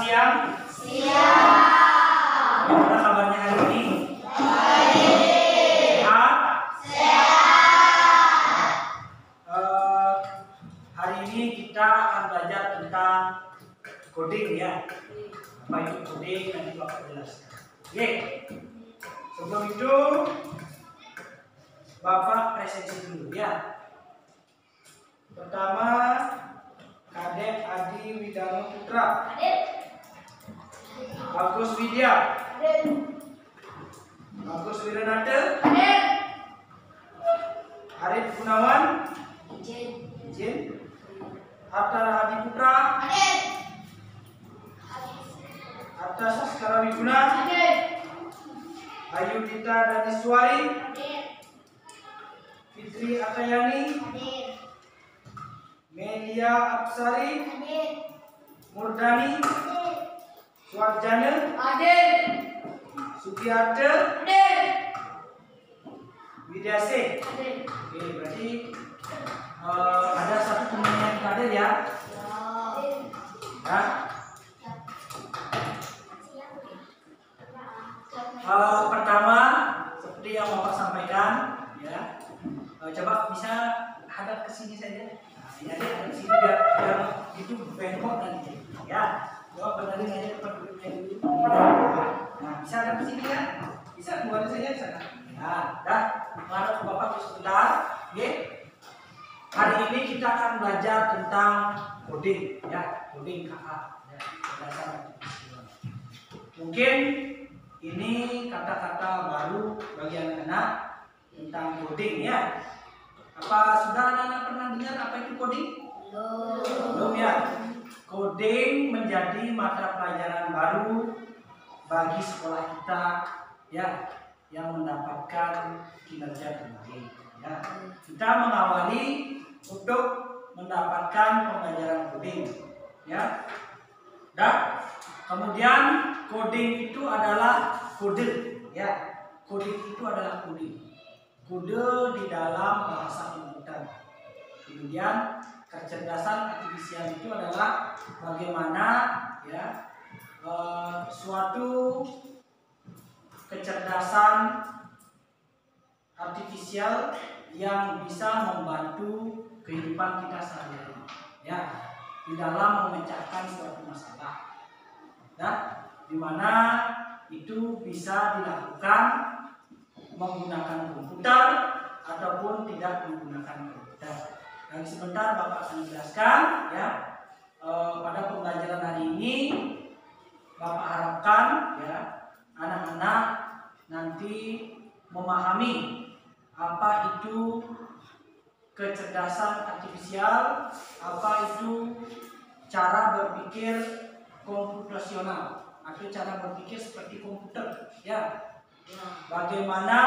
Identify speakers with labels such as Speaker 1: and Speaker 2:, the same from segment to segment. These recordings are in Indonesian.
Speaker 1: siang?
Speaker 2: Siang.
Speaker 1: Gimana kabarnya hari ini?
Speaker 2: Baik.
Speaker 1: Sehat?
Speaker 2: Sehat.
Speaker 1: Hari ini kita akan belajar tentang coding ya. Apa itu coding nanti Bapak jelaskan. Oke. Sebelum itu Bapak presentasi dulu ya. Pertama, Kadek Adi Widano Putra. Bagus Widya. Bagus Wiranata. Arif Gunawan. Izin. Hatta Hadi Putra. Hatta Saskara Wiguna. Ayu Dita Daniswari. Fitri Atayani. Melia Apsari. Murdani. Suarjana. Sukiyarta. Widyase. Oke, berarti ada satu teman yang hadir ya. Ya. Pertama, seperti yang Bapak sampaikan, ya. Coba bisa hadap ke sini saja. Ini aja hadap sini biar itu bengkok nanti. Ya. Coba benerin aja tempat duduknya dulu. Nah, bisa hadap ke sini ya. Bisa keluar saja di sana. Ya, dah. Menghadap Bapak sebentar. Oke. Hari ini kita akan belajar tentang coding, ya, coding kakak. Ya, mungkin ini kata-kata baru bagi anak-anak tentang coding ya. Apa sudah anak-anak pernah dengar apa itu coding? Belum ya. Coding menjadi mata pelajaran baru bagi sekolah kita ya, yang mendapatkan kinerja terbaik. Ya. Kita mengawali untuk mendapatkan pembelajaran coding ya. Dan kemudian coding itu adalah kode ya. Coding itu adalah kode. Kode di dalam bahasa komputer. Kemudian kecerdasan artifisial itu adalah bagaimana ya suatu kecerdasan artifisial yang bisa membantu kehidupan kita sehari-hari ya, di dalam memecahkan suatu masalah. Nah, di mana itu bisa dilakukan menggunakan komputer ataupun tidak menggunakan komputer. Dan sebentar Bapak akan jelaskan ya. Pada pembelajaran hari ini Bapak harapkan ya anak-anak nanti memahami apa itu kecerdasan artifisial, apa itu cara berpikir komputasional atau cara berpikir seperti komputer ya. Bagaimana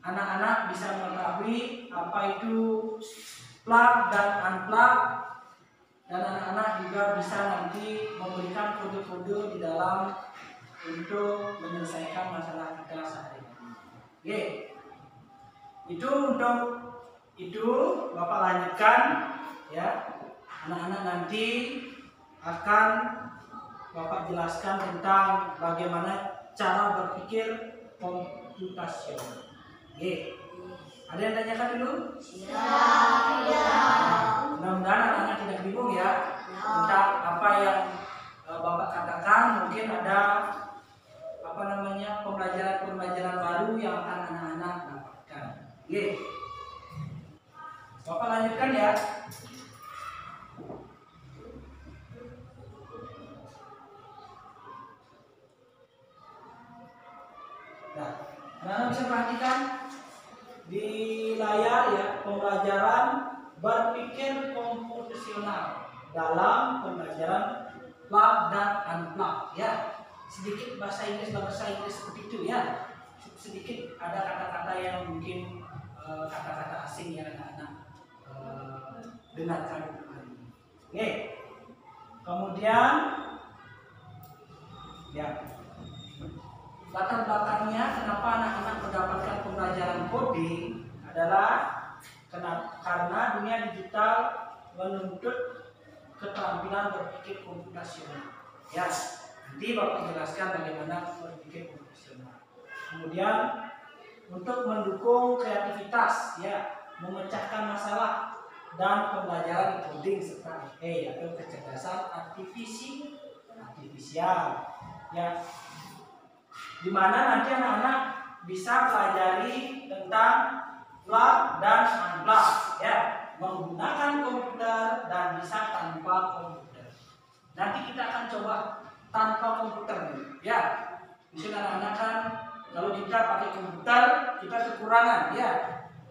Speaker 1: anak-anak bisa mengetahui apa itu plug dan unplug, dan anak-anak juga bisa nanti memberikan kode-kode di dalam untuk menyelesaikan masalah kita sehari-hari. Oke. Itu untuk itu Bapak lanjutkan ya. Anak-anak nanti akan Bapak jelaskan tentang bagaimana cara berpikir komputasional. Oke. Ada yang tanyakan dulu? Mudah-mudahan anak-anak tidak bingung ya tentang apa yang Bapak katakan. Mungkin ada pembelajaran baru yang akan anak-anak dapatkan. Oke. Bapak lanjutkan ya. Nah, anak-anak bisa perhatikan di layar ya, pembelajaran berpikir komputasional dalam pembelajaran plug dan unplug ya. Sedikit bahasa Inggris seperti itu ya. Sedikit ada kata-kata yang mungkin kata-kata asing yang anak-anak dengarkan hari ini. Oke. Kemudian ya, latar belakangnya kenapa anak-anak mendapatkan pembelajaran coding adalah karena dunia digital menuntut keterampilan berpikir komputasional. Ya, nanti Bapak jelaskan bagaimana berpikir komputasional. Kemudian untuk mendukung kreativitas, ya, memecahkan masalah dan pembelajaran coding serta AI atau kecerdasan artifisial, ya, di mana nanti anak-anak bisa pelajari tentang plug dan unplug, ya, menggunakan komputer dan bisa tanpa komputer. Nanti kita akan coba tanpa komputer, ya. Misalnya anak-anak kan kalau kita pakai komputer kita kekurangan, ya,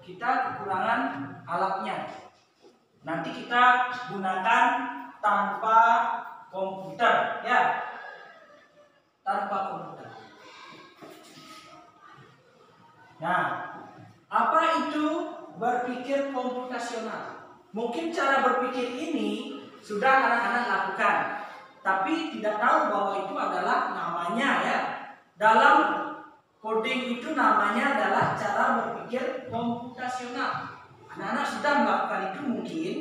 Speaker 1: kita kekurangan alatnya. Nanti kita gunakan tanpa komputer, ya, tanpa komputer. Nah, apa itu berpikir komputasional? Mungkin cara berpikir ini sudah anak-anak lakukan, tapi tidak tahu bahwa itu adalah namanya, ya. Dalam coding itu namanya adalah cara berpikir komputasional. Anak-anak sudah melakukan itu mungkin,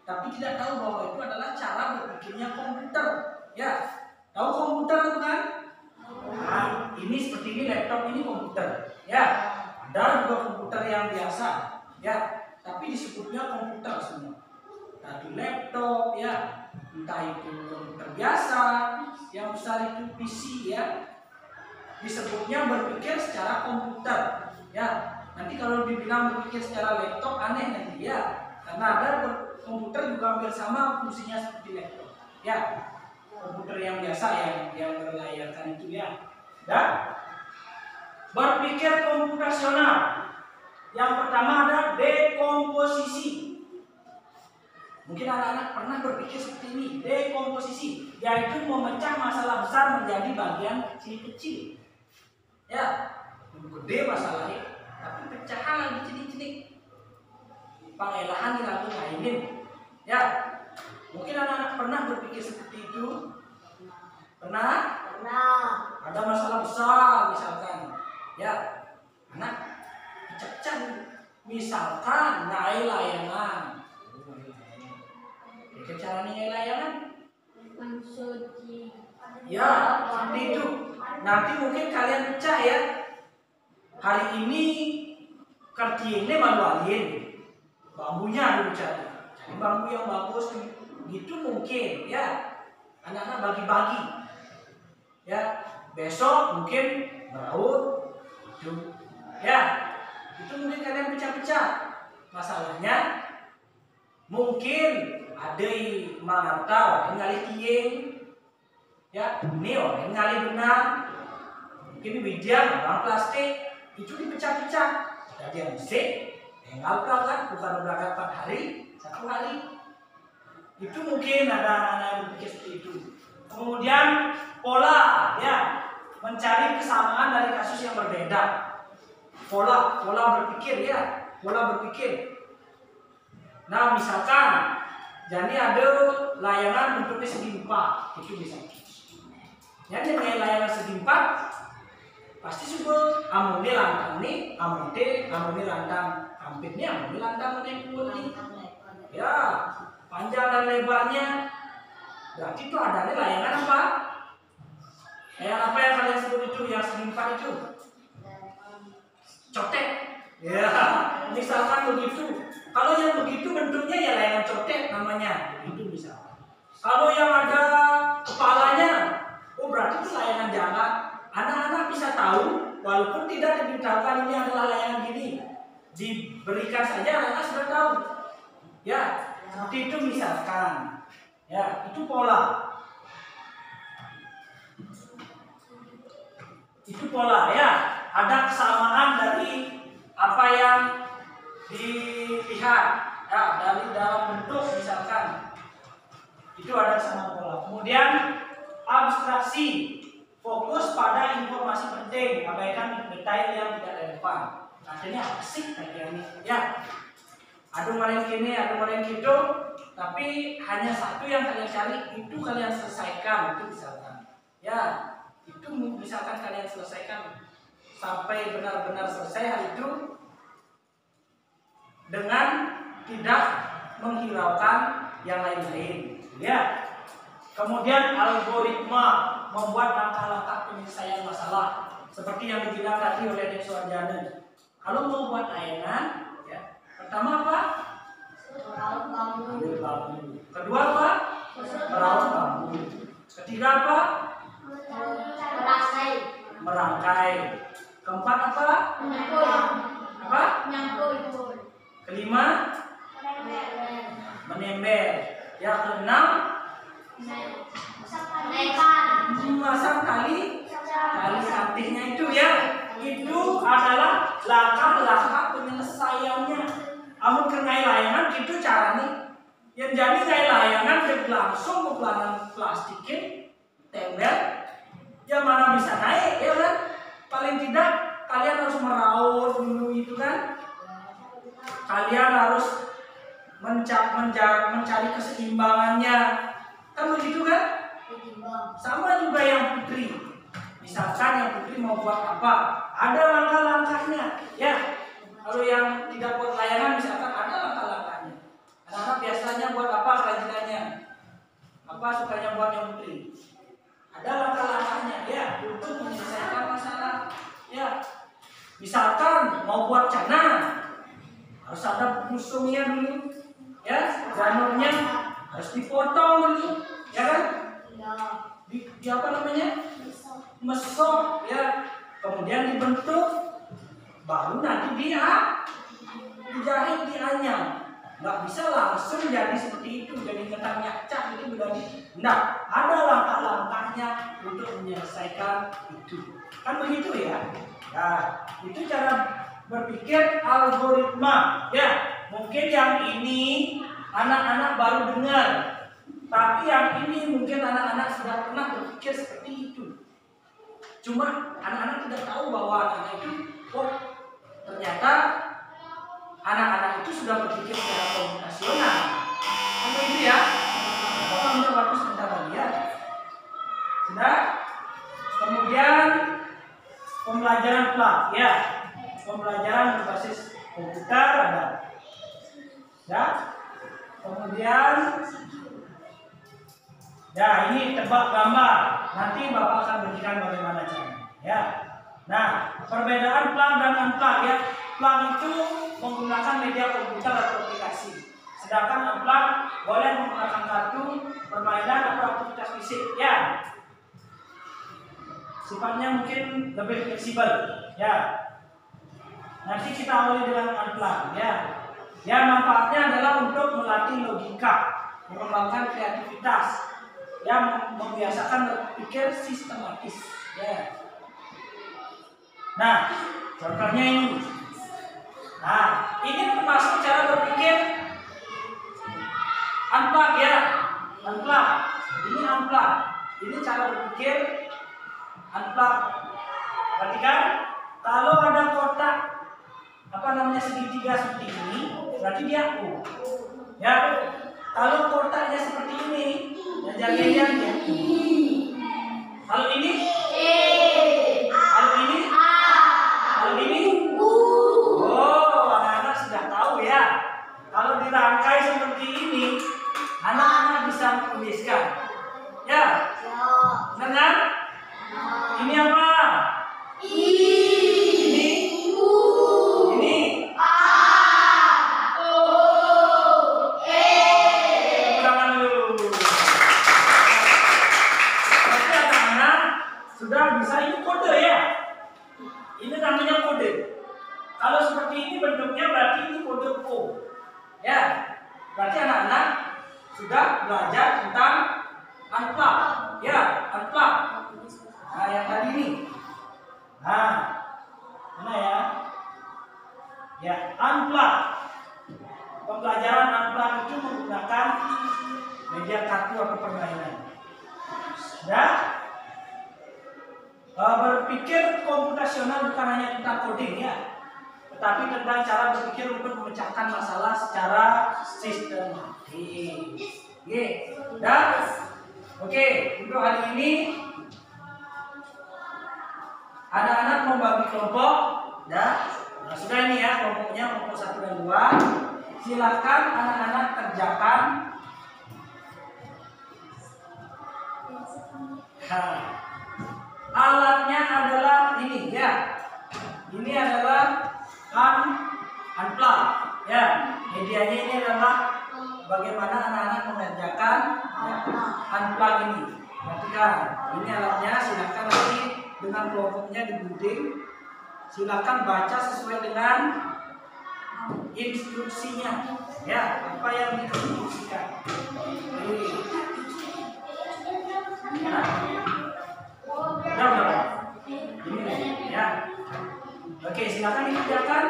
Speaker 1: tapi tidak tahu bahwa itu adalah cara berpikirnya komputer. Ya, tahu komputer bukan? Nah, ini seperti ini laptop ini komputer. Ya, ada juga komputer yang biasa. Ya, tapi disebutnya komputer semua. Tadi laptop, ya, entah itu komputer biasa, yang besar itu PC, ya. Disebutnya berpikir secara komputer, ya. Nanti kalau dibilang berpikir secara laptop aneh nanti, ya, karena ada komputer juga hampir sama fungsinya seperti laptop, ya. Komputer yang biasa yang berlayarkan itu, ya. Dan berpikir komputasional yang pertama ada dekomposisi. Mungkin anak-anak pernah berpikir seperti ini, dekomposisi, yaitu memecah masalah besar menjadi bagian kecil-kecil. Ya, gede masalahnya, tapi pecahan lagi cilik-cilik. Pengelahan dilakukan lainin. Ya, mungkin anak-anak pernah berpikir seperti itu. Pernah? Pernah. Ada masalah besar misalkan. Ya, anak pecah-pecah. Misalkan naik layangan. Bagaimana caranya naik layangan? Ya, seperti itu. Nanti mungkin kalian pecah, ya. Hari ini kertiennya manualin, bambunya dulu cari bambu yang bagus, gitu mungkin, ya. Anak-anak bagi-bagi, ya. Besok mungkin beraut, itu, ya. Itu mungkin kalian pecah-pecah. Masalahnya mungkin ada mangatau yang ngali tieng, ya, ini orang ngali benang, mungkin widya bang plastik itu dipecah-pecah. Jadi yang musik tinggal berangkat, bukan berangkat 4 hari, 1 hari. Itu mungkin ada anak-anak yang berpikir seperti itu. Kemudian pola, ya, mencari kesamaan dari kasus yang berbeda. Pola berpikir, ya, pola berpikir. Nah, misalkan jadi ada layangan bentuknya segi 4, itu bisa. Jadi kayak layangan segi 4 pasti suka amune lantang nih, amune lantang hampirnya, amune lantang naik nih. Ya, panjang dan lebarnya. Berarti itu ada layangan apa? Layangan apa yang kalian sebut itu yang segi 4 itu? Cotek. Ya, misalkan begitu. Kalau yang begitu bentuknya ya layangan cotek namanya, begitu misalkan. Kalau yang ada kepalanya, oh berarti itu layangan jalan. Anak-anak bisa tahu, walaupun tidak diberitahukan ini adalah layangan gini, diberikan saja anak-anak sudah tahu. Ya, seperti itu misalkan. Ya, itu pola. Itu pola, ya. Ada kesamaan dari apa yang dilihat, ya, dari dalam bentuk misalkan. Itu ada kesamaan pola. Kemudian abstraksi. Fokus pada informasi penting, abaikan detail yang tidak relevan. Artinya apa sih kayak ini? Ya, aduh kalian gini, aduh kalian gitu, tapi hanya satu yang kalian cari, itu kalian selesaikan, itu misalkan. Ya, itu misalkan kalian selesaikan sampai benar-benar selesai hal itu dengan tidak menghiraukan yang lain-lain. Ya. Kemudian algoritma membuat langkah-langkah penyelesaian masalah seperti yang dibilang tadi oleh Dek Suarjana. Kalau mau buat layangan, ya, pertama apa? Ambil bambu. Kedua apa? Meraut bambu. Ketiga apa? Merangkai. Keempat apa? Apa? Kelima? Menembel. Yang keenam? Memasang tali santihnya itu ya. Itu adalah langkah-langkah penyelesaiannya. Amun kenai layangan itu caranya. Yang jadi kayak layangan jadi langsung ke pelanan plastikin tembel. Yang mana bisa naik ya kan? Paling tidak kalian harus meraut dulu itu kan. Kalian harus mencari keseimbangannya. Kan begitu kan? Sama juga yang putri. Misalkan yang putri mau buat apa? Ada langkah-langkahnya. Ya. Kalau yang tidak buat layangan misalkan ada langkah-langkahnya. Anak-anak biasanya buat apa kerajinannya? Apa sukanya buat yang putri? Ada langkah-langkahnya ya untuk menyelesaikan masalah. Ya. Misalkan mau buat cana, harus ada busungnya dulu. Ya, janurnya harus dipotong dulu. Ya kan? Di apa namanya? Mesok ya. Kemudian dibentuk, baru nanti dijahit, dianyam. Nggak bisa langsung jadi seperti itu, jadi ketan nyacak itu berarti. Nah, ada langkah-langkahnya untuk menyelesaikan itu. Kan begitu ya? Nah, itu cara berpikir algoritma. Ya, mungkin yang ini anak-anak baru dengar, tapi yang ini mungkin anak-anak sudah pernah berpikir seperti itu. Cuma anak-anak tidak tahu bahwa anak-anak itu, oh ternyata anak-anak itu sudah berpikir secara komputasional. Apa itu ya? Bapak minta waktu sebentar lagi ya. Sudah? Kemudian pembelajaran plak ya. Pembelajaran berbasis komputer ada. Ya. Kemudian ya ini tebak gambar. Nanti Bapak akan berikan bagaimana caranya. Ya. Nah, perbedaan plak dan unplak ya. Plak itu menggunakan media komputer atau aplikasi. Sedangkan unplak boleh menggunakan kartu, permainan atau aktivitas fisik. Ya. Sifatnya mungkin lebih fleksibel. Ya. Nanti kita awali dengan unplak. Ya. Ya, manfaatnya adalah untuk melatih logika, mengembangkan kreativitas, yang membiasakan berpikir sistematis. Ya. Nah, contohnya ini. Nah, ini termasuk cara berpikir unplak ya. Unplak. Ini unplak. Ini cara berpikir unplak. Perhatikan, kalau ada kotak apa namanya segitiga seperti ini, berarti dia U. Ya. Kalau kotaknya seperti ini, dan jadinya dia I. Kalau ini kalau ini kalau ini oh, anak-anak sudah tahu ya. Kalau dirangkai seperti ini, anak-anak bisa menuliskan. Ya. Benar kan? Ini apa? Sudah bisa, ini kode ya. Ini namanya kode. Kalau seperti ini bentuknya berarti ini kode O. Ya. Berarti anak-anak sudah belajar tentang unplak. Ya, unplak. Nah, yang tadi ini. Nah, mana ya? Ya, unplak. Pembelajaran unplak itu menggunakan media kartu atau permainan. Sudah? Berpikir komputasional bukan hanya tentang coding ya, tetapi tentang cara berpikir untuk memecahkan masalah secara sistematis. Dan oke, untuk hari ini anak-anak membagi kelompok. Nah, sudah ini ya kelompoknya, kelompok 1 dan 2. Silakan anak-anak kerjakan Nah, alatnya adalah ini ya. Ini adalah unplug ya. Medianya ini adalah bagaimana anak-anak mengerjakan ya, unplug ini. Perhatikan, ini alatnya. Silakan nanti dengan kelompoknya digunting. Silakan baca sesuai dengan instruksinya ya, apa yang diinstruksikan. Udah. Ini ya. Oke, silakan dikerjakan.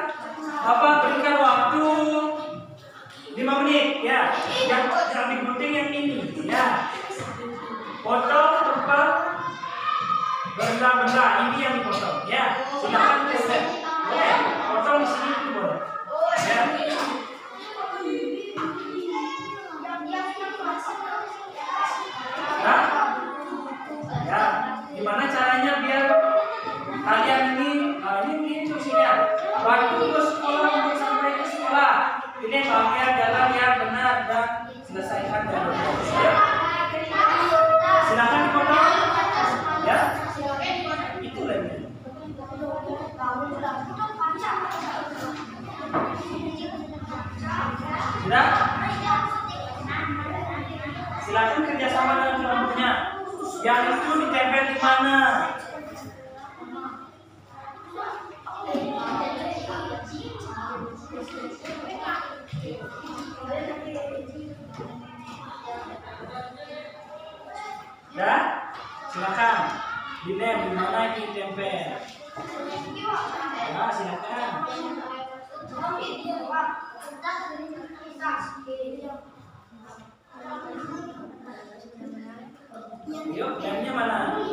Speaker 1: Bapak berikan waktu 5 menit ya. Yang digunting yang ini ya. Potong tempat benda-benda ini yang dipotong ya. Silakan geser. Boleh. Potong di sini itu boleh. Ya. Nah, ya, gimana caranya biar kalian ini instruksinya. Waktu ke sekolah untuk sampai ke sekolah. Ini bagian jalan yang benar dan selesaikan jalurnya. Ya. Silakan dipotong. Ya. Itu lagi. Sudah? Silakan kerjasama dengan kelompoknya. Yang itu ditempel di mana? Ya, silakan dilem di mana ini ditempel. Ya, silakan. Yuk, lemnya mana? Nah,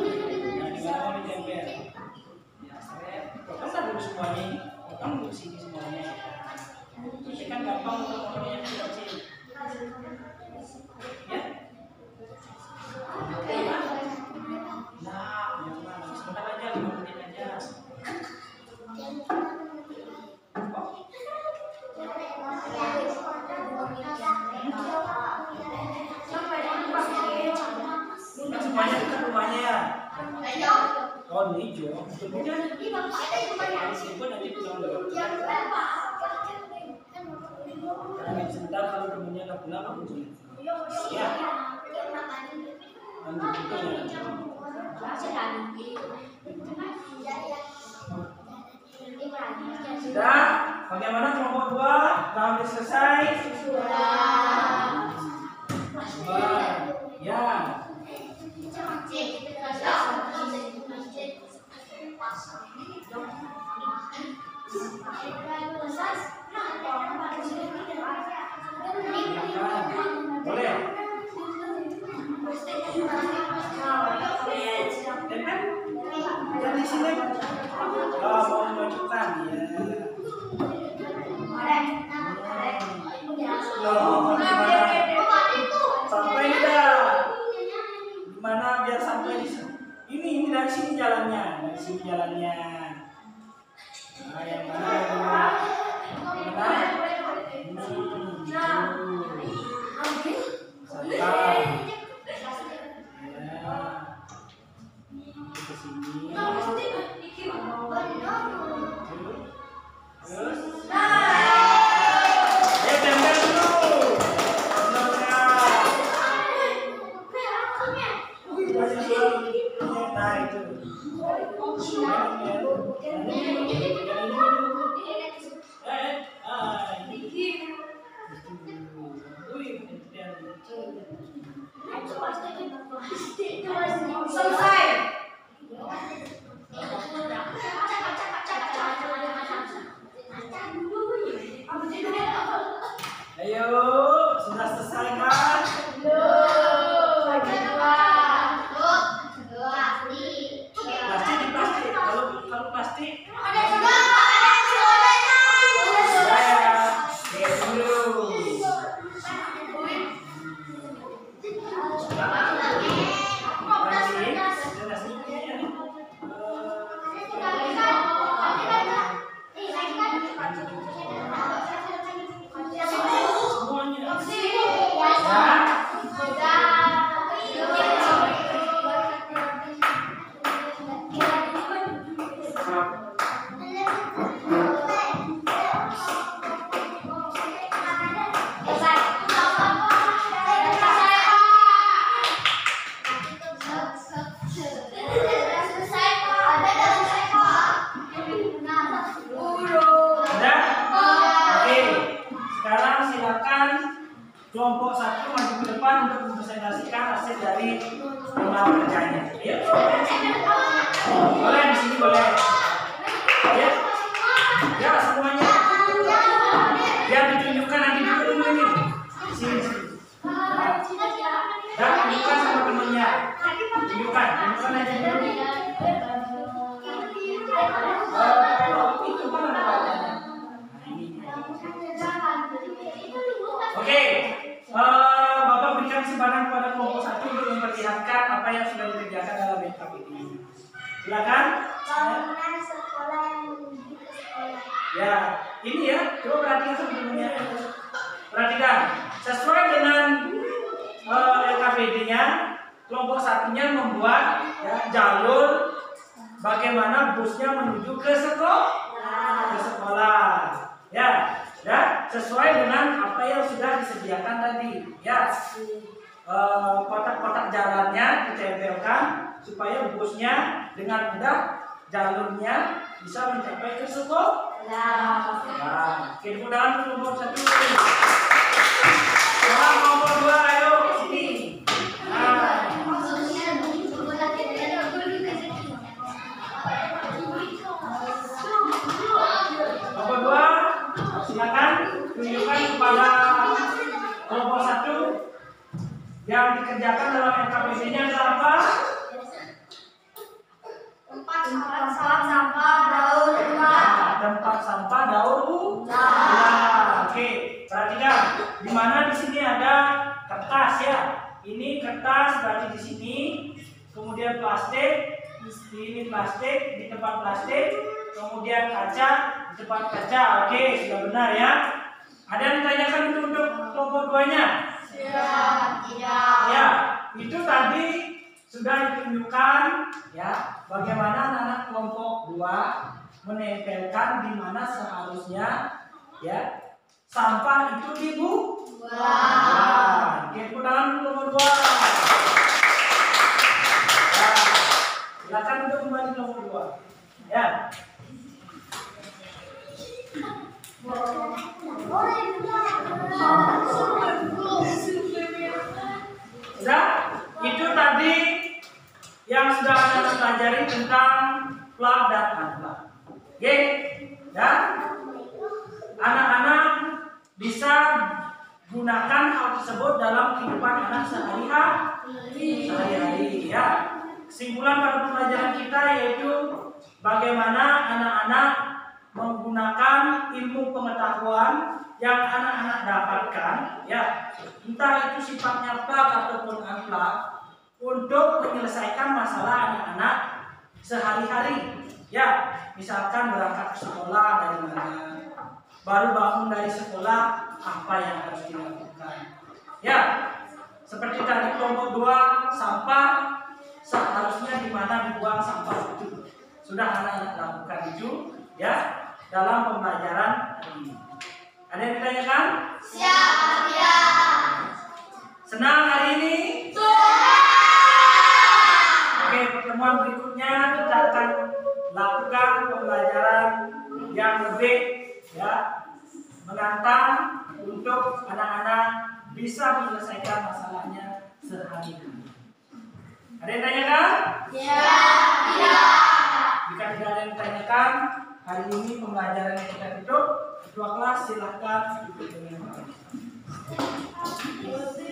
Speaker 1: di mana mau ditempel? Ya, potong dulu semuanya. Potong dulu sini semuanya. Ini kan gampang untuk potongnya yang kecil. Ya. Nah, sebentar aja, 5 menit aja. Semuanya itu rumahnya ya. Oh, ini hijau. Nanti pulang dulu. Sebentar kalau temennya nggak pulang aku tulis. Ya. Sudah? Bagaimana kelompok 2? Sudah selesai? Sudah. Ya. Boleh. Dan di sini mau menunjukkan ya. Sampai tidak? Gimana biar sampai di sini? Ini dari sini jalannya, dari sini jalannya. Nah, yang mana? Santai. Ke sini. Terus. Tempel dulu. Nah, itu. kelompok 1 maju ke depan untuk mempresentasikan hasil dari pengalaman kerjanya. Ayo. Boleh di sini boleh. Ya. Ya semuanya. Biar ditunjukkan nanti dulu ini. Sini. Dan tunjukkan sama temennya. Tunjukkan aja dulu. Itu kan ada bacanya. Oke, Bapak berikan simpanan kepada kelompok 1 untuk memperlihatkan apa yang sudah dikerjakan dalam LKPD. Silakan.
Speaker 2: Bangunan sekolah yang menuju ke sekolah.
Speaker 1: Ya, ini ya. Coba perhatikan sebelumnya. Perhatikan. Sesuai dengan LKPD-nya, kelompok 1-nya membuat ya, jalur bagaimana busnya menuju ke sekolah. Ya. Dan sesuai dengan apa yang sudah disediakan tadi, ya, kotak-kotak jalannya ditempelkan supaya busnya dengan mudah jalurnya bisa mencapai ke sekolah. Nah, kemudahan kelompok 1. Kelompok 2, ayo sini. Nah. Kelompok 2. Silakan tunjukkan kepada kelompok 1 yang dikerjakan dalam LKPD-nya adalah apa?
Speaker 2: Tempat sampah daur ulang.
Speaker 1: Tempat sampah daur ulang. Oke, perhatikan. Di mana di sini ada kertas ya. Ini kertas berarti di sini. Kemudian plastik. Ini plastik di tempat plastik. Kemudian kaca di tempat kaca. Oke, sudah benar ya. Ada yang ditanyakan itu untuk kelompok 2-nya?
Speaker 2: Tidak.
Speaker 1: Ya, itu tadi sudah ditunjukkan ya bagaimana anak-anak kelompok 2 menempelkan di mana seharusnya ya sampah itu dibuang. Kemudian kelompok 2. Ya, silakan untuk kembali kelompok 2. Ya. Sudah? Itu tadi yang sudah Anda pelajari tentang plug dan unplug. Oke? Dan anak-anak bisa gunakan hal tersebut dalam kehidupan anak sehari-hari ya. Kesimpulan pada pembelajaran kita yaitu bagaimana anak-anak menggunakan ilmu pengetahuan yang anak-anak dapatkan ya, entah itu sifatnya plug ataupun unplug, untuk menyelesaikan masalah anak-anak sehari-hari ya. Misalkan berangkat ke sekolah dari mana, baru bangun dari sekolah apa yang harus dilakukan ya. Seperti tadi kelompok 2, sampah seharusnya di mana dibuang sampah itu sudah anak-anak lakukan itu ya dalam pembelajaran ini. Ada yang ditanyakan?
Speaker 2: Siap, ya.
Speaker 1: Senang hari ini? Oke, pertemuan berikutnya kita akan lakukan pembelajaran yang lebih ya menantang untuk anak-anak bisa menyelesaikan masalahnya sehari-hari. Ada yang tanyakan?
Speaker 2: Ya.
Speaker 1: Jika tidak ada yang ditanyakan, hari ini pembelajaran yang kita tutup. Ketua kelas silahkan duduk dengan baik.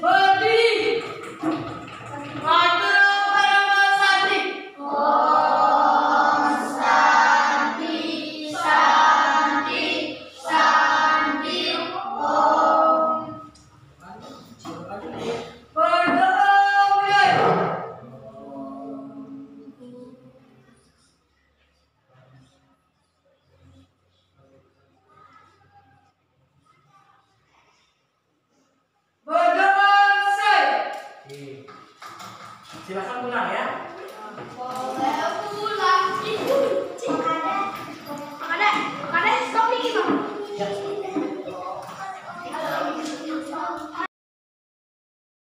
Speaker 2: Bodi. Matur para santri. Om Santi Santi Santi Om.